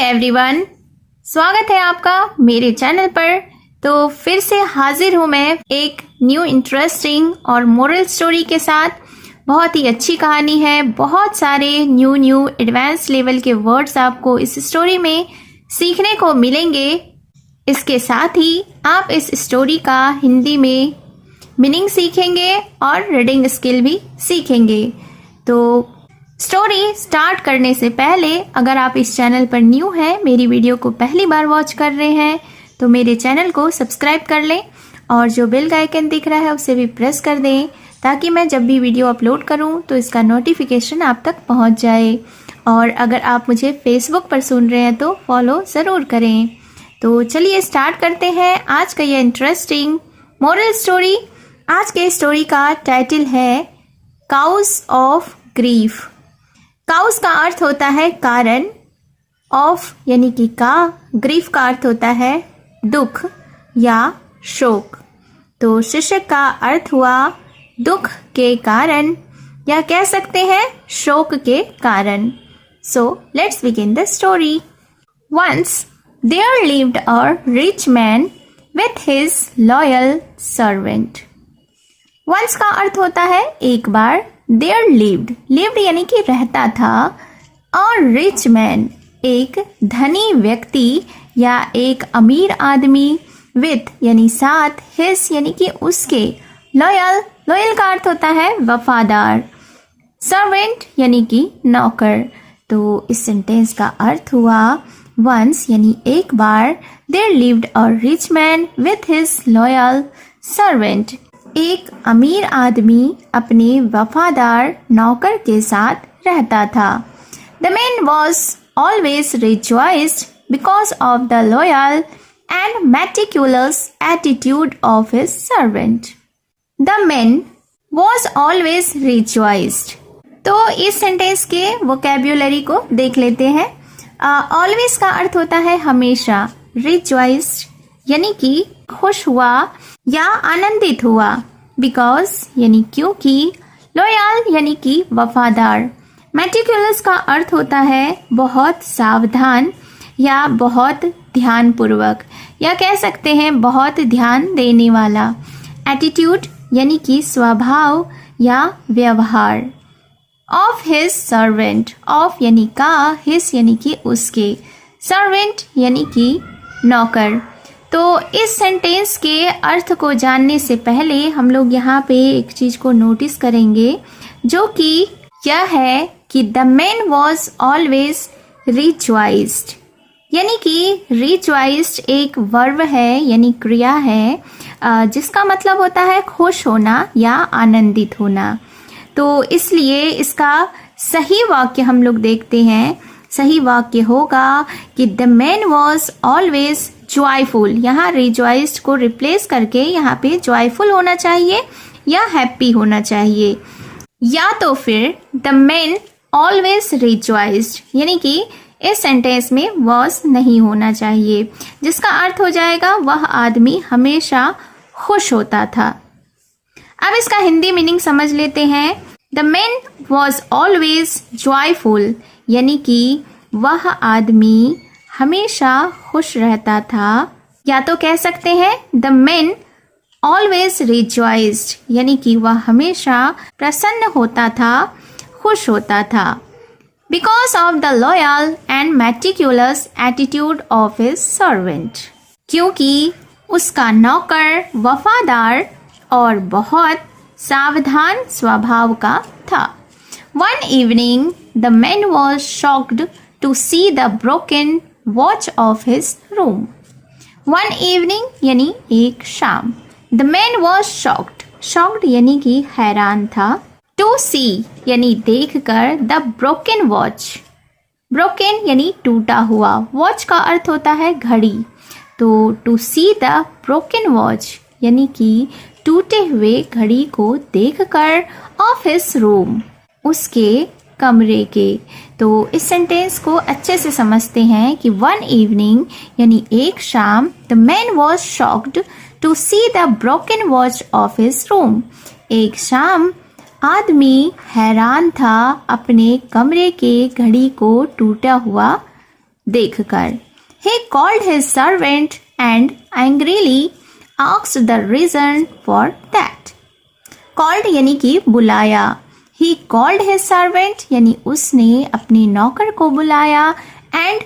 Everyone, स्वागत है आपका मेरे चैनल पर। तो फिर से हाजिर हूँ मैं एक न्यू इंटरेस्टिंग और मोरल स्टोरी के साथ। बहुत ही अच्छी कहानी है, बहुत सारे न्यू एडवांस लेवल के वर्ड्स आपको इस स्टोरी में सीखने को मिलेंगे। इसके साथ ही आप इस स्टोरी का हिंदी में मीनिंग सीखेंगे और रीडिंग स्किल भी सीखेंगे। तो स्टोरी स्टार्ट करने से पहले अगर आप इस चैनल पर न्यू हैं, मेरी वीडियो को पहली बार वॉच कर रहे हैं, तो मेरे चैनल को सब्सक्राइब कर लें और जो बेल का आइकन दिख रहा है उसे भी प्रेस कर दें ताकि मैं जब भी वीडियो अपलोड करूं तो इसका नोटिफिकेशन आप तक पहुंच जाए। और अगर आप मुझे फेसबुक पर सुन रहे हैं तो फॉलो ज़रूर करें। तो चलिए स्टार्ट करते हैं आज का ये इंटरेस्टिंग मोरल स्टोरी। आज के स्टोरी का टाइटल है काउज ऑफ ग्रीफ। काउस का अर्थ होता है कारण, ऑफ यानी कि का, ग्रीफ का अर्थ होता है दुख या शोक। तो शीर्षक का अर्थ हुआ दुख के कारण या कह सकते हैं शोक के कारण। So let's begin the story. Once there lived a rich man with his loyal servant. Once का अर्थ होता है एक बार। देयर लिव्ड यानी कि रहता था, और रिच मैन एक धनी व्यक्ति या एक अमीर आदमी, विथ यानी साथ, हिज यानी कि उसके, लॉयल का अर्थ होता है वफादार, सर्वेंट यानी कि नौकर। तो इस सेंटेंस का अर्थ हुआ वंस यानी एक बार, there lived a rich man with his loyal servant, एक अमीर आदमी अपने वफादार नौकर के साथ रहता था। The man was always rejoiced because of the loyal and meticulous attitude of his servant. The man was always rejoiced. तो इस सेंटेंस के वोकैब्युलरी को देख लेते हैं। ऑलवेज का अर्थ होता है हमेशा, रिजॉइस्ड यानी कि खुश हुआ या आनंदित हुआ, बिकॉज यानी क्योंकि, लॉयल यानी कि वफादार, मेटिकुलस का अर्थ होता है बहुत सावधान या बहुत ध्यानपूर्वक या कह सकते हैं बहुत ध्यान देने वाला, एटीट्यूड यानी कि स्वभाव या व्यवहार, ऑफ हिज सर्वेंट, ऑफ यानी का, हिज यानी कि उसके, सर्वेंट यानी कि नौकर। तो इस सेंटेंस के अर्थ को जानने से पहले हम लोग यहाँ पे एक चीज को नोटिस करेंगे, जो कि यह है कि the man was always rejoiced, यानी कि रिजॉइस्ड एक वर्ब है यानी क्रिया है, जिसका मतलब होता है खुश होना या आनंदित होना। तो इसलिए इसका सही वाक्य हम लोग देखते हैं। सही वाक्य होगा कि the man was always joyful. यहाँ रिजॉइस्ड को रिप्लेस करके यहाँ पे जॉयफुल होना चाहिए या हैप्पी होना चाहिए, या तो फिर द मैन ऑलवेज रिजॉइस्ड, यानी कि इस सेंटेंस में वॉज नहीं होना चाहिए, जिसका अर्थ हो जाएगा वह आदमी हमेशा खुश होता था। अब इसका हिंदी मीनिंग समझ लेते हैं। The man was always joyful यानी कि वह आदमी हमेशा खुश रहता था, या तो कह सकते हैं द मैन ऑलवेज रिजॉइस्ड यानी कि वह हमेशा प्रसन्न होता था, खुश होता था, because of the loyal and meticulous attitude of his servant, क्योंकि उसका नौकर वफादार और बहुत सावधान स्वभाव का था। One evening the man was shocked to see the broken watch of his room. One evening यानी एक शाम, द मैन वॉज शॉक्ड यानी कि हैरान था, टू सी यानी देख कर, द ब्रोकन वॉच, ब्रोकन यानी टूटा हुआ, वॉच का अर्थ होता है घड़ी। तो to see the broken watch यानी कि टूटे हुए घड़ी को देखकर, ऑफ हिज रूम उसके कमरे के। तो इस सेंटेंस को अच्छे से समझते हैं कि वन इवनिंग यानी एक शाम, the man was shocked to see the broken watch of his room, एक शाम आदमी हैरान था अपने कमरे के घड़ी को टूटा हुआ देखकर। He called his servant and angrily asked the reason for that. Called यानी कि बुलाया। He called his servant यानी उसने अपने नौकर को बुलाया and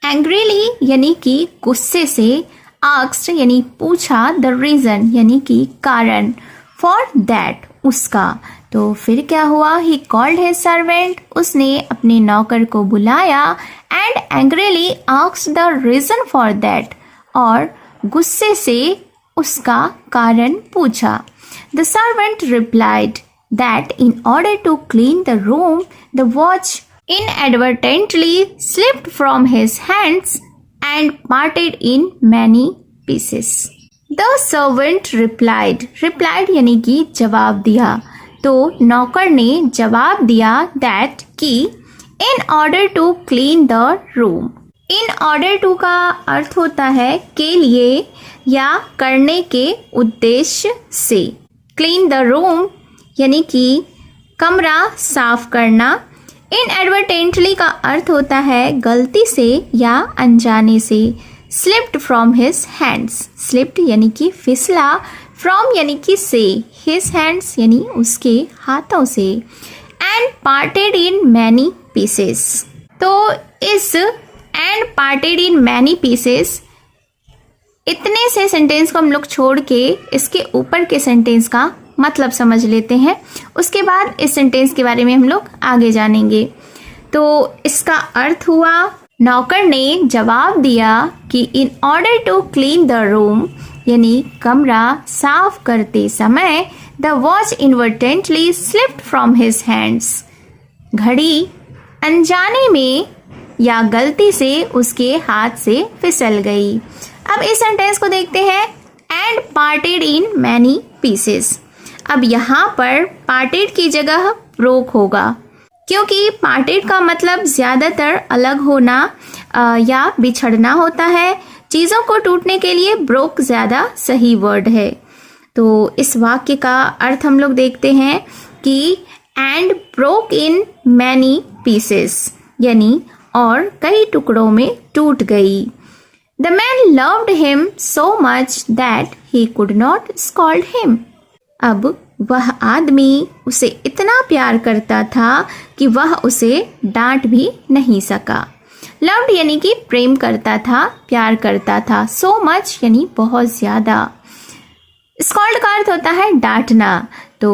angrily यानी कि गुस्से से, asked यानी पूछा, the reason यानी कि कारण, for that उसका। तो फिर क्या हुआ? He called his servant, उसने अपने नौकर को बुलाया and angrily asked the reason for that, और गुस्से से उसका कारण पूछा। The servant replied that in order to clean the room, the watch inadvertently slipped from his hands and parted in many pieces. The servant replied यानी कि जवाब दिया। तो नौकर ने जवाब दिया that कि in order to clean the room, in order to का अर्थ होता है के लिए या करने के उद्देश्य से। clean the room यानी कि कमरा साफ करना। inadvertently का अर्थ होता है गलती से या अनजाने से। slipped from his hands, slipped यानी कि फिसला, from यानी कि से, his hands यानी उसके हाथों से, and parted in many pieces। तो इस and parted in many pieces इतने से सेंटेंस को हम लोग छोड़ के इसके ऊपर के सेंटेंस का मतलब समझ लेते हैं। उसके बाद इस सेंटेंस के बारे में हम लोग आगे जानेंगे। तो इसका अर्थ हुआ, नौकर ने जवाब दिया कि in order to clean the room यानी कमरा साफ करते समय the watch inadvertently slipped from his hands, घड़ी अनजाने में या गलती से उसके हाथ से फिसल गई। अब इस सेंटेंस को देखते हैं, and parted in many pieces. अब यहाँ पर पार्टेड की जगह ब्रोक होगा, क्योंकि पार्टेड का मतलब ज़्यादातर अलग होना या बिछड़ना होता है। चीज़ों को टूटने के लिए ब्रोक ज़्यादा सही वर्ड है। तो इस वाक्य का अर्थ हम लोग देखते हैं कि and broke in many pieces यानी और कई टुकड़ों में टूट गई। The man loved him so much that he could not scold him. अब वह आदमी उसे इतना प्यार करता था कि वह उसे डांट भी नहीं सका। लव्ड यानी कि प्रेम करता था, प्यार करता था। सो मच यानी बहुत ज़्यादा। स्कॉल्ड का अर्थ होता है डांटना। तो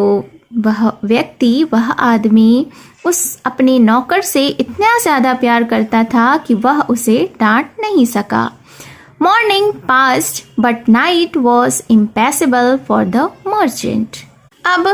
वह व्यक्ति, वह आदमी उस अपने नौकर से इतना ज़्यादा प्यार करता था कि वह उसे डांट नहीं सका। Morning passed but night was impossible for the merchant. अब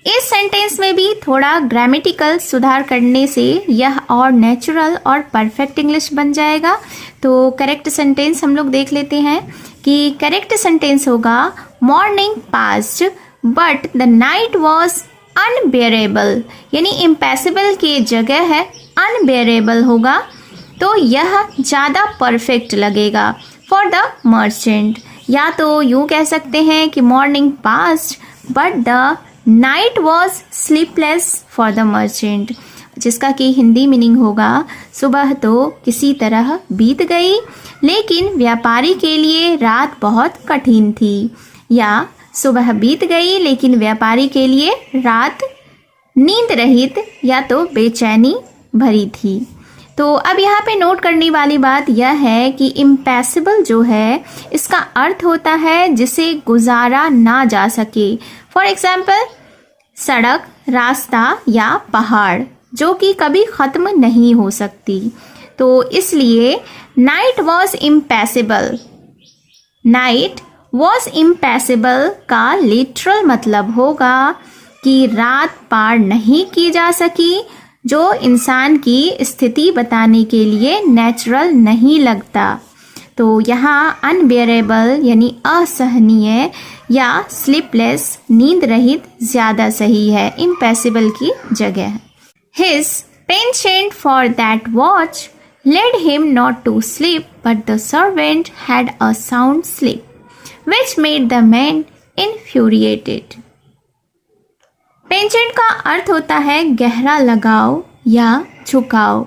इस सेंटेंस में भी थोड़ा ग्रामेटिकल सुधार करने से यह और नेचुरल और परफेक्ट इंग्लिश बन जाएगा। तो करेक्ट सेंटेंस हम लोग देख लेते हैं कि करेक्ट सेंटेंस होगा morning passed but the night was unbearable, यानी इम्पैसिबल की जगह है अनबेरेबल होगा। तो यह ज़्यादा परफेक्ट लगेगा फॉर द मर्चेंट। या तो यूँ कह सकते हैं कि morning passed but the night was sleepless for the merchant, जिसका कि हिंदी मीनिंग होगा सुबह तो किसी तरह बीत गई लेकिन व्यापारी के लिए रात बहुत कठिन थी। या सुबह बीत गई लेकिन व्यापारी के लिए रात नींद रहित या तो बेचैनी भरी थी। तो अब यहाँ पे नोट करने वाली बात यह है कि इम्पैसिबल जो है इसका अर्थ होता है जिसे गुजारा ना जा सके। फॉर एग्जाम्पल सड़क, रास्ता या पहाड़ जो कि कभी ख़त्म नहीं हो सकती। तो इसलिए नाइट वॉज इम्पैसिबल, नाइट वॉज इम्पैसिबल का लिटरल मतलब होगा कि रात पार नहीं की जा सकी, जो इंसान की स्थिति बताने के लिए नेचुरल नहीं लगता। तो यहाँ अनबेरेबल यानी असहनीय या स्लीपलेस नींद रहित ज़्यादा सही है इम्पैसिबल की जगह। His patient for that watch led him not to sleep but the servant had a sound sleep which made the man infuriated। Patient का अर्थ होता है गहरा लगाव या झुकाव।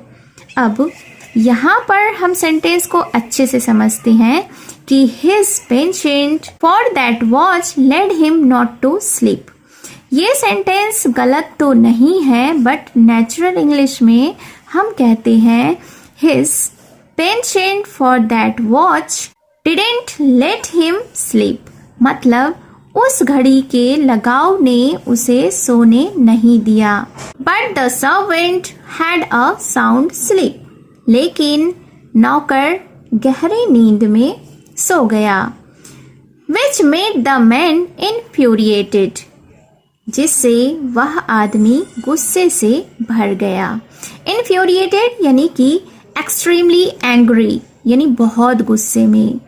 अब यहाँ पर हम सेंटेंस को अच्छे से समझते हैं कि his penchant for that watch led him not to sleep। ये सेंटेंस गलत तो नहीं है, बट नेचुरल इंग्लिश में हम कहते हैं his penchant for that watch didn't let him sleep। मतलब उस घड़ी के लगाव ने उसे सोने नहीं दिया। But the servant had a sound sleep। लेकिन नौकर गहरी नींद में सो गया। Which made the man infuriated। जिससे वह आदमी गुस्से से भर गया। Infuriated यानी कि extremely angry यानी बहुत गुस्से में।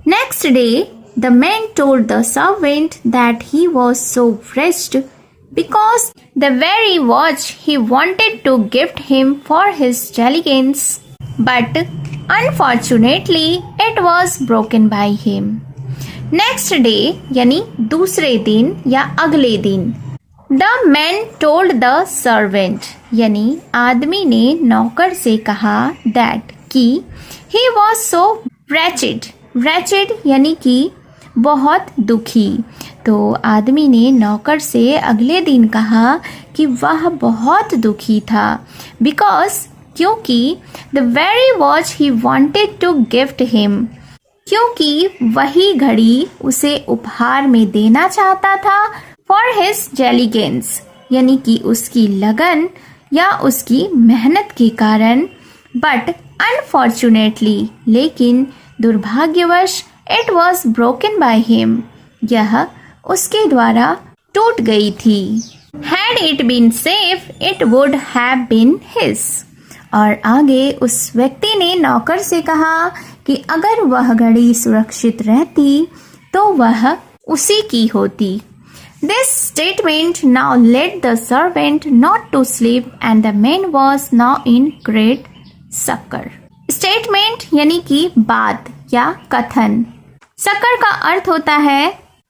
Next day, the man told the servant that he was so wretched because the very watch he wanted to gift him for his diligence, but unfortunately it was broken by him। Next day यानी दूसरे दिन या अगले दिन। The man told the servant यानी आदमी ने नौकर से कहा दैट कि he was so wretched। wretched यानी कि बहुत दुखी। तो आदमी ने नौकर से अगले दिन कहा कि वह बहुत दुखी था। बिकॉज क्योंकि the very watch he wanted to gift him क्योंकि वही घड़ी उसे उपहार में देना चाहता था। फॉर हिज diligence यानी कि उसकी लगन या उसकी मेहनत के कारण। बट अनफॉर्चुनेटली लेकिन दुर्भाग्यवश it was broken by him यह उसके द्वारा टूट गई थी। Had it been safe it would have been his. और आगे उस व्यक्ति ने नौकर से कहा कि अगर वह घड़ी सुरक्षित रहती तो वह उसी की होती। This statement now let the servant not to sleep and the man was now in great sucker. Statement यानी कि बात या कथन। सक्कर का अर्थ होता है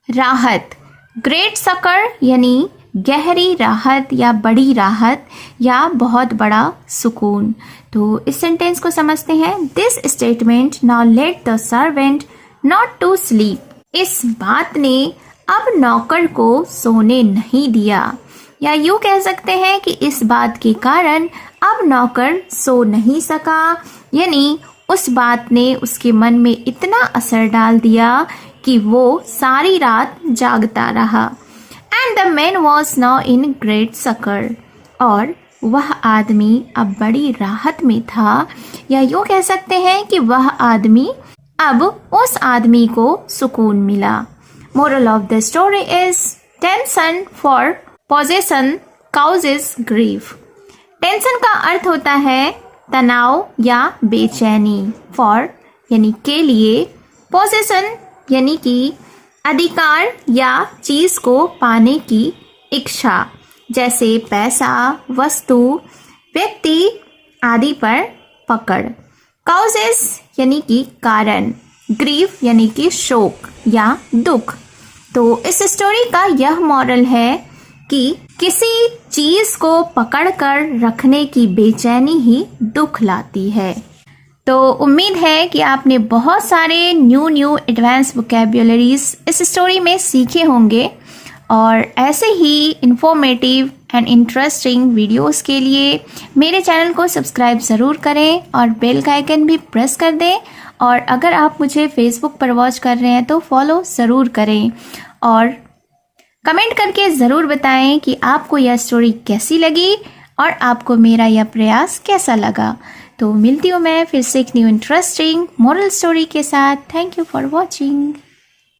राहत। ग्रेट सक्कर यानी गहरी राहत या बड़ी राहत या बहुत बड़ा सुकून। तो इस सेंटेंस को समझते हैं। This statement now let the servant not to sleep. इस बात ने अब नौकर को सोने नहीं दिया, या यूं कह सकते हैं कि इस बात के कारण अब नौकर सो नहीं सका, यानी उस बात ने उसके मन में इतना असर डाल दिया कि वो सारी रात जागता रहा। And the man was now in great succour. और वह आदमी अब बड़ी राहत में था, या यूं कह सकते हैं कि वह आदमी अब उस आदमी को सुकून मिला। Moral of the story is tension for possession causes grief. Tension का अर्थ होता है तनाव या बेचैनी। फॉर यानी के लिए, पोजेशन यानी कि अधिकार या चीज को पाने की इच्छा, जैसे पैसा, वस्तु, व्यक्ति आदि पर पकड़। काउजेस यानी कि कारण, ग्रीफ यानी कि शोक या दुख। तो इस स्टोरी का यह मॉरल है कि किसी चीज को पकड़कर रखने की बेचैनी ही दुख लाती है। तो उम्मीद है कि आपने बहुत सारे न्यू एडवांस वोकैब्युलरीज इस स्टोरी में सीखे होंगे, और ऐसे ही इंफॉर्मेटिव एंड इंटरेस्टिंग वीडियोस के लिए मेरे चैनल को सब्सक्राइब ज़रूर करें और बेल का आइकन भी प्रेस कर दें। और अगर आप मुझे फेसबुक पर वॉच कर रहे हैं तो फॉलो ज़रूर करें, और कमेंट करके ज़रूर बताएं कि आपको यह स्टोरी कैसी लगी और आपको मेरा यह प्रयास कैसा लगा। तो मिलती हूँ मैं फिर से एक न्यू इंटरेस्टिंग मोरल स्टोरी के साथ। Thank you for watching.